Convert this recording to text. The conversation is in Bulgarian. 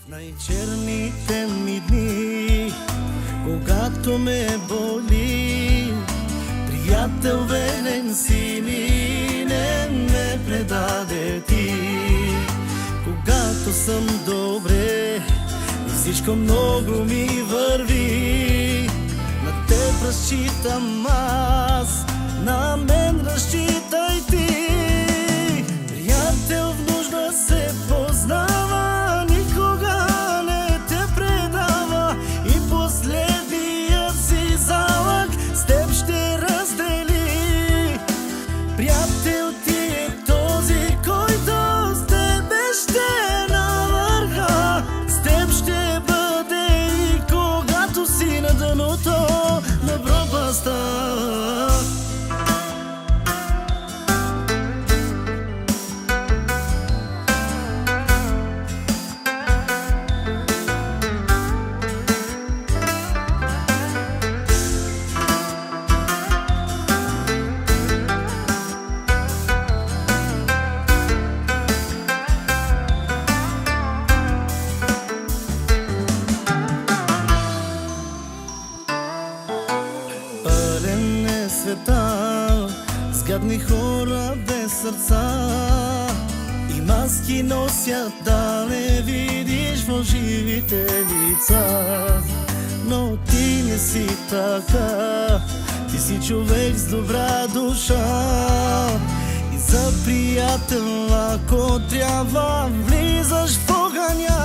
Най-черните ми дни, когато ме боли, приятел верен си ми, не ме предаде ти. Когато съм добре и всичко много ми върви, на теб разчитам аз, на мен разчитай ти. Приятел в нужда се познава, никога не те предава и последният си залък с теб ще раздели. Приятел ти е този, който с тебе ще навърха, с теб ще бъде и когато си на дъното на пропаста. Пълен е света с гадни хора без сърца и маски носят да не видиш фалшивите лица. Но ти не си така, ти си човек с добра душа и за приятел, ако трябва, влизаш в огъня.